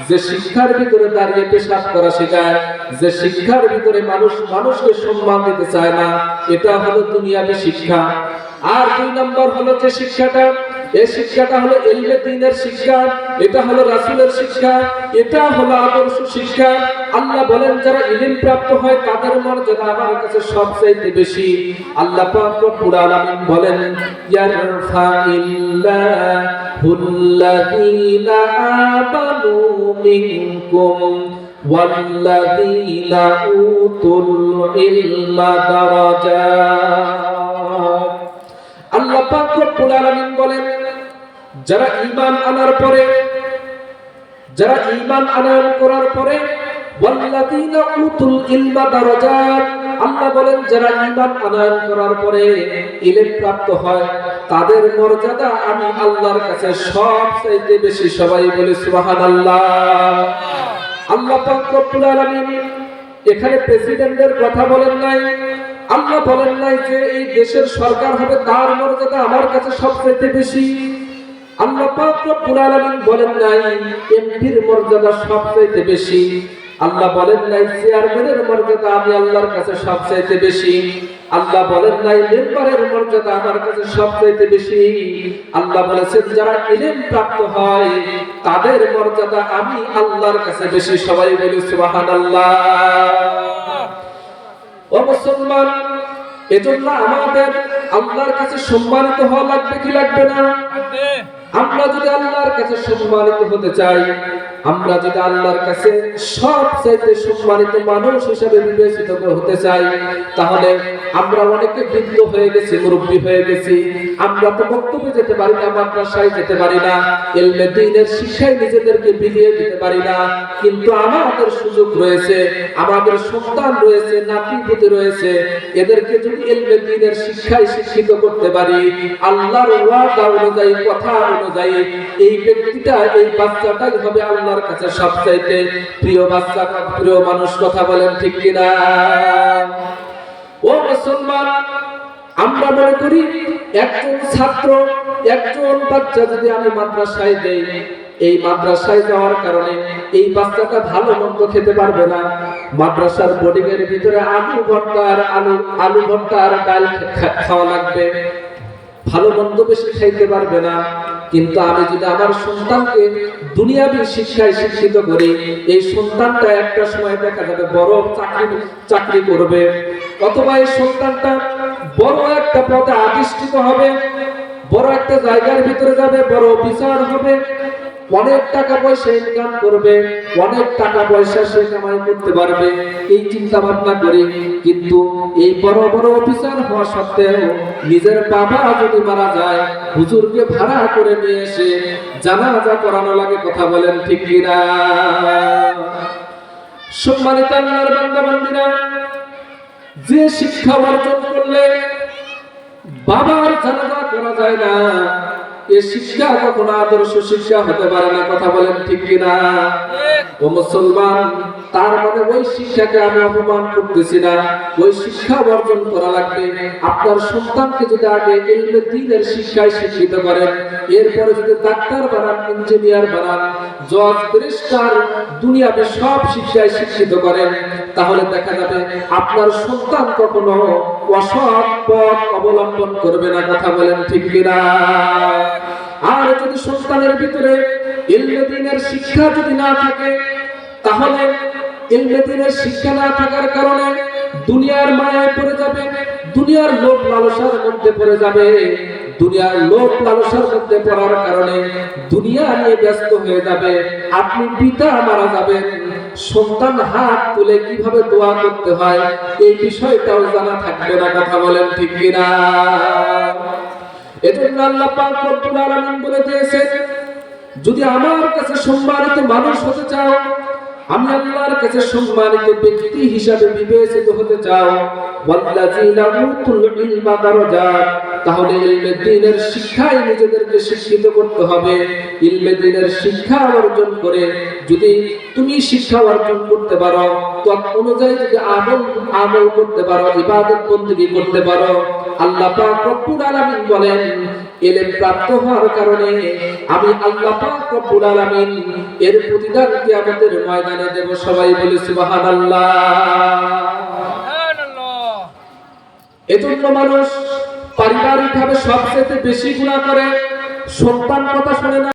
যে শিক্ষার ভিতরে দাঁড়িয়ে পেশাব করা শেখায়, যে শিক্ষার ভিতরে মানুষকে সম্মান দিতে চায় না, এটা হলো দুনিয়াবী শিক্ষা। আর 2 নম্বর হলো যে শিক্ষাটা, এই শিক্ষাটা হলো ইলমে দ্বীনের শিক্ষা, এটা হলো রাসূলের শিক্ষা, এটা হলো আদর্শ শিক্ষা। আল্লাহ বলেন যারা ইলম প্রাপ্ত হয় তাদের মর্যাদা আমার কাছে সবচেয়ে বেশি। আল্লাহ পাক রব্বুল আলামিন বলেন ইয়ারফাইল্লাহুল্লাযীনা আমানু মিনকুম ওয়াল্লাযীনা উতুল ইলমা দারাজাত। আল্লাহ পাক রব্বুল আলামিন বলেন যারা ঈমান আনার পরে, যারা ঈমান আনয়ন করার পরে ওয়াল্লাযীনা উতুল ইলমা দারাজাত, আল্লাহ বলেন যারা ঈমান আনয়ন করার পরে ইলম প্রাপ্ত হয় তাদের মর্যাদা আমি আল্লাহর কাছে সবচেয়ে বেশি। সবাই বলে সুবহানাল্লাহ। আল্লাহ পাক রব্বুল আলামিন এখানে প্রেসিডেন্টের কথা বলেন নাই, আল্লাহ বলেন নাই যে এই দেশের সরকার হবে তার মর্যাদা আমার কাছে সবচেয়ে বেশি। আল্লাহ পাক রব্বুল আলামিন বলেন নাই এমপির মর্যাদা সবচেয়ে বেশি। আল্লাহ বলেন নাই চেয়ারম্যানের মর্যাদা আমি আল্লাহর কাছে সবচেয়ে বেশি। আল্লাহ বলেন নাই মেম্বারের মর্যাদা আমার কাছে সবচেয়ে বেশি। আল্লাহ বলেছেন যারা ইলম প্রাপ্ত হয় তাদের মর্যাদা আমি আল্লাহর কাছে বেশি। সবাই বলি সুবহানাল্লাহ। ও মুসলমান, এজন্য আমাদের আল্লাহর কাছে সম্মানিত হওয়া লাগবে কি লাগবে না? আমরা যদি আল্লাহর কাছে সম্মানিত হতে চাই, আমরা যদি আল্লাহর কাছে সবচেয়ে সম্মানিত মানুষ হিসেবে বিবেচিত হতে চাই, তাহলে আমরা অনেকে বৃদ্ধ হয়ে গেছি, মুরব্বী হয়ে গেছি, আমরা তো বক্তব্যে যেতে পারি না, মাদ্রাসায় যেতে পারি না, ইলমে দ্বীনের শিক্ষায় নিজেদেরকে বিলিয়ে দিতে পারি না। কিন্তু আমাদের সুযোগ রয়েছে, আমাদের সন্তান রয়েছে, নাতি-পুতি রয়েছে, এদেরকে যদি ইলমে দ্বীনের শিক্ষায় শিক্ষিত করতে পারি, আল্লাহর ওয়াদা অনুযায়ী, কথা অনুযায়ী, এই ব্যক্তিটা, এই বাচ্চাটাই হবে আল্লাহর কাছে সবচাইতে প্রিয় বাচ্চা, প্রিয় মানুষ। কথা বলেন ঠিক কিনা? ও মুসলমান, আমরা মনে করি একজন ছাত্র, একজন বাচ্চা যদি আমি মাদ্রাসায় দেই, এই মাদ্রাসায় যাওয়ার কারণে এই বাচ্চাটা ভালো মন্দ খেতে পারবে না। মাদ্রাসার বোর্ডিং এর ভিতরে আলু ভর্তা আর ডাল খাওয়া লাগবে, ভালো মন্দ বেশি খাইতে পারবে না। কিন্তু আমি যদি আমার সন্তানকে দুনিয়াবী শিক্ষায় শিক্ষিত করি, এই সন্তানটা একটা সময় দেখা যাবে বড় চাকরি করবে, অথবা এই সন্তানটা বড় একটা পদে আধিষ্ঠিত হবে, বড় একটা জায়গার ভিতরে যাবে, বড় অফিসার হবে, অনেক টাকা পয়সা ইনকাম করবে, অনেক টাকা পয়সা সে কামাই করতে পারবে, এই চিন্তা ভাবনা করি। কিন্তু এই বড় বড় অফিসার হওয়া সত্ত্বেও নিজের বাবা যদি মারা যায়, হুজুরকে ভাড়া করে নিয়ে এসে জানাজা করানো লাগে। কথা বলেন ঠিক কিনা? সম্মানিত আল্লাহর বান্দা বান্দীরা, যে শিক্ষা অর্জন করলে বাবার জানাজা করা যায় না, এই শিক্ষা কখনো আদর্শ শিক্ষা হতে পারে না। কথা বলেন ঠিক কিনা? ও মুসলমান, তার মানে ওই শিক্ষাকে আমি অপমান করতেছি না, ওই শিক্ষা অর্জন করা লাগবে। আপনার সন্তানকে যদি আগে ইলমে দ্বীনের শিক্ষায় শিক্ষিত করেন, এরপরে যদি ডাক্তার বানান, ইঞ্জিনিয়ার বানান, জজ, ব্যারিস্টার, দুনিয়াতে সব শিক্ষায় শিক্ষিত করেন, তাহলে দেখা যাবে আপনার সন্তান কখনো অসৎ পথ অবলম্বন করবে না। কথা বলেন ঠিক কিনা? আর যদি সন্তানের ভিতরে ইলমে দ্বীনের শিক্ষা যদি না থাকে, তাহলে ইলমে দ্বীনের শিক্ষা না থাকার কারণে দুনিয়ার মায়ায় পড়ে যাবে, দুনিয়ার লোভ লালসার মধ্যে পড়ে যাবে। দুনিয়ার লোভ লালসার মধ্যে পড়ার কারণে দুনিয়া নিয়ে ব্যস্ত হয়ে যাবে। আপনি পিতা মারা যাবেন, সন্তান হাত তুলে কিভাবে দোয়া করতে হয় এই বিষয়টাও জানা থাকবে না। কথা বলেন ঠিক কিনা? এজন্য আল্লাহ পাক রব্বুল আলামিন বলে দিয়েছেন, যদি আমার কাছে সম্মানিত মানুষ হতে চাও, আমি আল্লাহর কাছে সম্মানিত ব্যক্তি হিসাবে বিবেচিত হতে চাও, ওয়াল্লাযীনা উতুল ইলমা দারাজাত, তাহলে ইলমে দ্বীনের শিক্ষায় নিজেদেরকে শিক্ষিত করতে হবে। ইলমে দ্বীনের শিক্ষা অর্জন করে যদি তুমি শিক্ষা অর্জন করতে পারো, তত অনুযায়ী যদি আমল করতে পারো, ইবাদত বন্দেগী করতে পারো, আল্লাহ পাক রব্বুল আলামিন বলেন ইলম প্রাপ্ত হওয়ার কারণে আমি আল্লাহ পাক রব্বুল আলামিন এর প্রতিদান কিয়ামতের ময়দানে দেব। সবাই বলে সুবহানাল্লাহ। এজন্য মানুষ পারিবারিকভাবে সবচেয়ে বেশি গুনাহ করে, সন্তান কথা শুনে না।